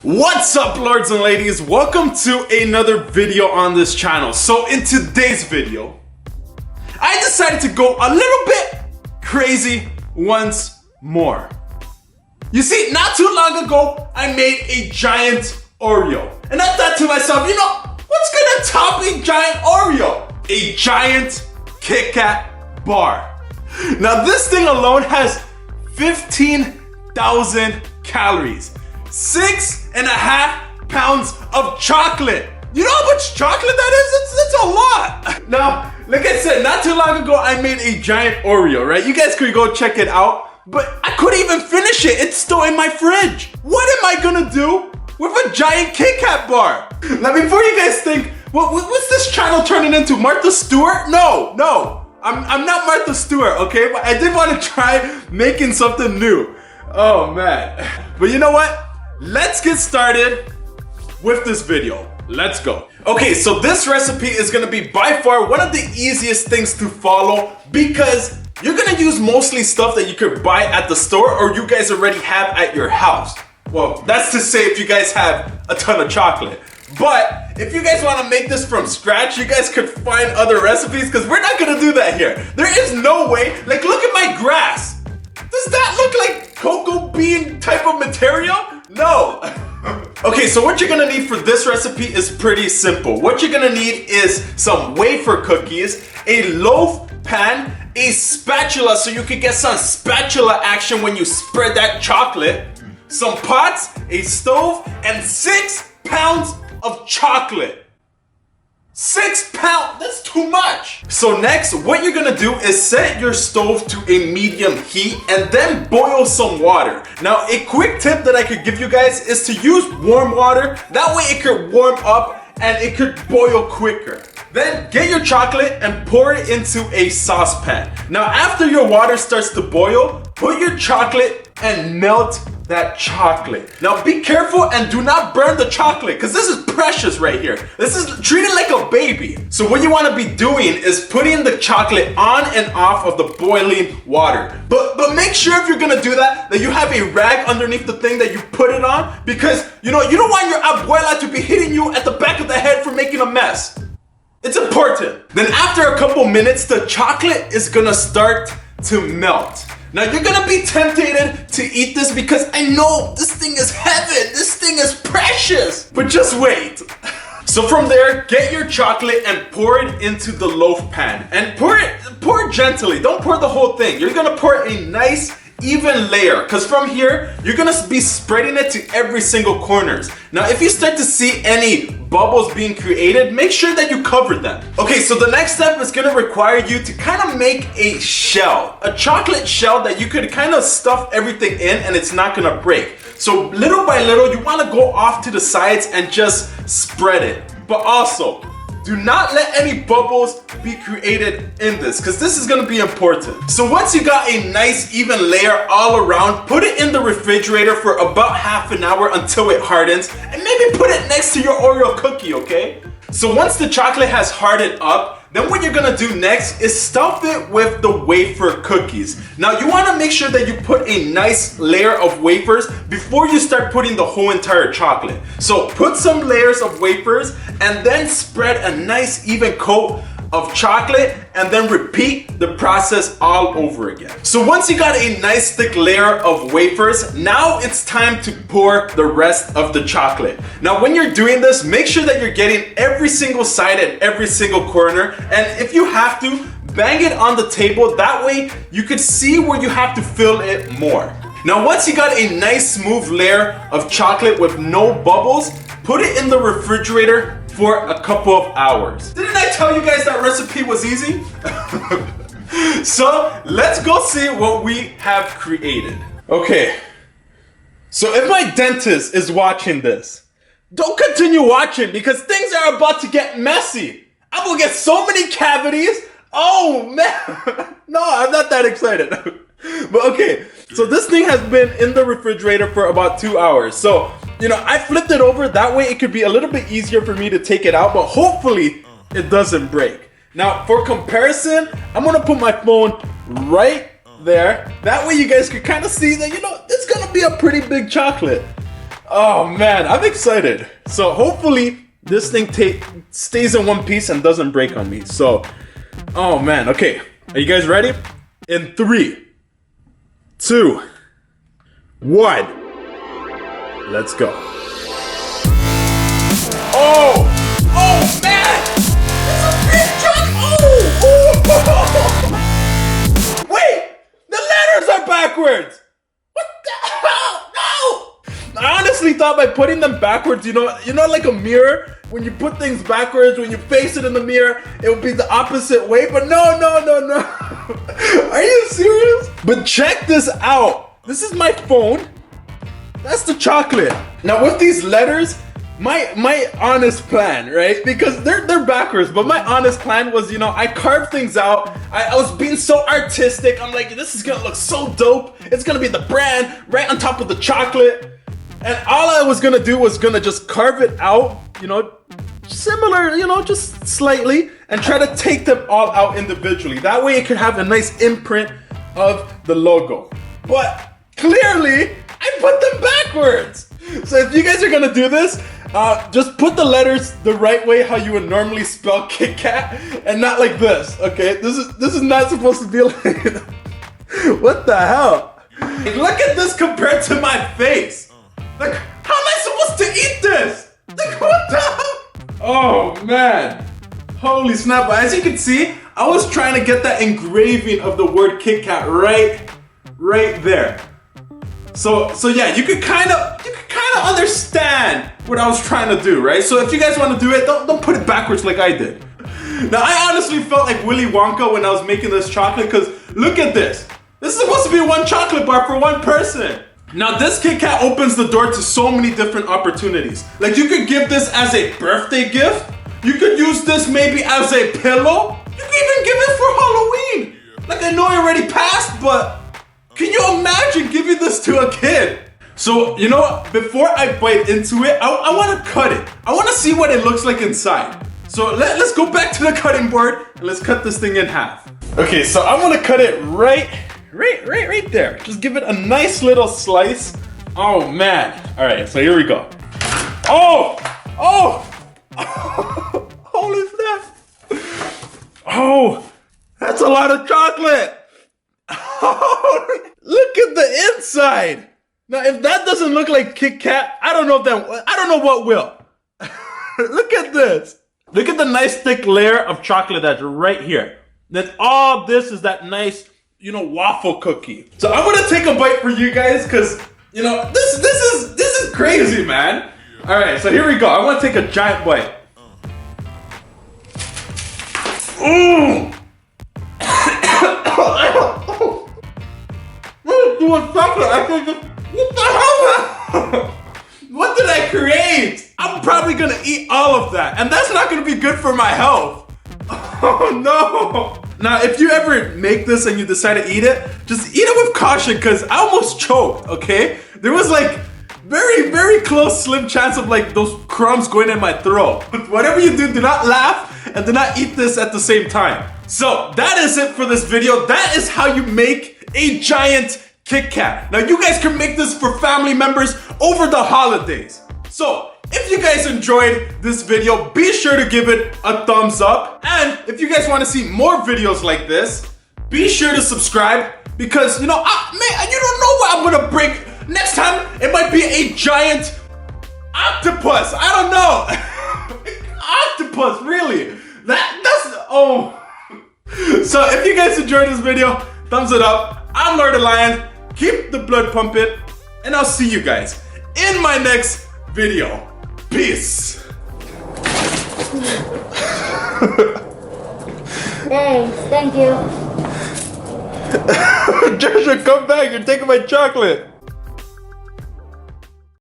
What's up, lords and ladies? Welcome to another video on this channel. So in today's video, I decided to go a little bit crazy once more. You see, not too long ago, I made a giant Oreo. And I thought to myself, what's gonna top a giant Oreo? A giant Kit Kat bar. Now this thing alone has 15,000 calories. 6.5 pounds of chocolate. You know how much chocolate that is? It's a lot. Now, like I said, not too long ago, I made a giant Oreo, right? You guys could go check it out, but I couldn't even finish it. It's still in my fridge. What am I gonna do with a giant Kit Kat bar? Now, before you guys think, what's this channel turning into? Martha Stewart? No. I'm not Martha Stewart, okay? But I did want to try making something new. Oh, man. But you know what? Let's get started with this video. Let's go. Okay, so this recipe is gonna be by far one of the easiest things to follow because you're gonna use mostly stuff that you could buy at the store or you guys already have at your house. Well, that's to say if you guys have a ton of chocolate. But if you guys want to make this from scratch, you guys could find other recipes because we're not gonna do that here. There is no way. Like, look at my grass. Does that look like cocoa bean type of material? No. Okay, so what you're gonna need for this recipe is pretty simple. What you're gonna need is some wafer cookies, a loaf pan, a spatula so you can get some spatula action when you spread that chocolate, some pots, a stove, and 6 pounds of chocolate. 6 pounds, that's too much. So next, what you're gonna do is set your stove to a medium heat and then boil some water. Now, a quick tip that I could give you guys is to use warm water. That way it could warm up and it could boil quicker. Then get your chocolate and pour it into a saucepan. Now, after your water starts to boil, put your chocolate and melt that chocolate. Now be careful and do not burn the chocolate because this is precious right here. This is treated like a baby. So what you want to be doing is putting the chocolate on and off of the boiling water. But make sure if you're gonna do that you have a rag underneath the thing that you put it on because you don't want your abuela to be hitting you at the back of the head for making a mess. It's important. Then after a couple minutes, the chocolate is gonna start to melt. Now you're gonna be tempted to eat this because I know this thing is heaven, this thing is precious, but just wait. So from there, get your chocolate and pour it into the loaf pan and pour it gently, don't pour the whole thing. You're gonna pour a nice even layer because from here, you're gonna be spreading it to every single corners. Now, if you start to see any bubbles being created, make sure that you cover them. Okay, so the next step is gonna require you to kind of make a shell, a chocolate shell that you could kind of stuff everything in and it's not gonna break. So little by little, you wanna go off to the sides and just spread it. But also, do not let any bubbles be created in this because this is gonna be important. So once you got a nice even layer all around, put it in the refrigerator for about half an hour until it hardens and maybe put it next to your Oreo cookie, okay? So once the chocolate has hardened up, then what you're gonna do next is stuff it with the wafer cookies. Now you wanna make sure that you put a nice layer of wafers before you start putting the whole entire chocolate. So put some layers of wafers and then spread a nice even coat of chocolate and then repeat the process all over again. So once you got a nice thick layer of wafers, now it's time to pour the rest of the chocolate. Now when you're doing this, make sure that you're getting every single side and every single corner, and if you have to, bang it on the table. That way you could see where you have to fill it more. Now once you got a nice smooth layer of chocolate with no bubbles, put it in the refrigerator for a couple of hours. Didn't I tell you guys that recipe was easy? So let's go see what we have created. Okay, so if my dentist is watching this, don't continue watching because things are about to get messy. I'm gonna get so many cavities. Oh man, no, I'm not that excited. But okay, so this thing has been in the refrigerator for about 2 hours. So, I flipped it over. That way it could be a little bit easier for me to take it out, but hopefully it doesn't break. Now, for comparison, I'm gonna put my phone right there. That way you guys can kind of see that, it's gonna be a pretty big chocolate. Oh man, I'm excited. So hopefully this thing stays in one piece and doesn't break on me. So, oh man, okay. Are you guys ready? In 3, 2, 1. Let's go. Oh! Oh man! It's a big truck! Oh! Wait! The letters are backwards! What the hell? No! I honestly thought by putting them backwards, you know like a mirror? When you put things backwards, when you face it in the mirror, it would be the opposite way, but no. Are you serious? But check this out. This is my phone. That's the chocolate. Now with these letters, my honest plan, right? Because they're backwards, but my honest plan was, I carved things out. I was being so artistic. I'm like, this is gonna look so dope. It's gonna be the brand right on top of the chocolate. And all I was gonna do was just carve it out, similar, just slightly, and try to take them all out individually. That way it could have a nice imprint of the logo. But clearly, I put them backwards. So if you guys are gonna do this, just put the letters the right way, how you would normally spell Kit Kat, and not like this, okay? This is not supposed to be like, what the hell? Look at this compared to my face. Like, how am I supposed to eat this? Like, what the hell? Oh man, holy snap. But as you can see, I was trying to get that engraving of the word Kit Kat right there. So yeah, you could kind of understand what I was trying to do, right? So if you guys want to do it, don't put it backwards like I did. Now I honestly felt like Willy Wonka when I was making this chocolate, because look at this. This is supposed to be one chocolate bar for one person. Now this Kit Kat opens the door to so many different opportunities. Like you could give this as a birthday gift. You could use this maybe as a pillow. You could even give it for Halloween. Like I know it already passed, but can you imagine giving this to a kid? So, before I bite into it, I want to cut it. I want to see what it looks like inside. So let's go back to the cutting board and let's cut this thing in half. Okay, so I want to cut it right there. Just give it a nice little slice. Oh man. All right, so here we go. Oh! Holy snap. Oh, that's a lot of chocolate. Look at the inside. Now, if that doesn't look like Kit Kat, I don't know what will. Look at this. Look at the nice thick layer of chocolate that's right here. Then all this is that nice, waffle cookie. So I'm gonna take a bite for you guys, because this is crazy, man. All right, so here we go. I want to take a giant bite. Mmm. Doing chocolate. I think what the hell? What did I create? I'm probably gonna eat all of that, and that's not gonna be good for my health. Oh no! Now, if you ever make this and you decide to eat it, just eat it with caution, because I almost choked. Okay, there was like very close, slim chance of like those crumbs going in my throat. But whatever you do not laugh and do not eat this at the same time. So that is it for this video. That is how you make a giant Kit Kat. Now you guys can make this for family members over the holidays. So if you guys enjoyed this video, be sure to give it a thumbs up. And if you guys want to see more videos like this, be sure to subscribe, because man, you don't know what I'm gonna bring next time. It might be a giant octopus. I don't know. Octopus, really? That's oh. So if you guys enjoyed this video, thumbs it up. I'm Lord of Lion. Keep the blood pumping, and I'll see you guys in my next video. Peace. Thanks, thank you. Joshua, come back. You're taking my chocolate.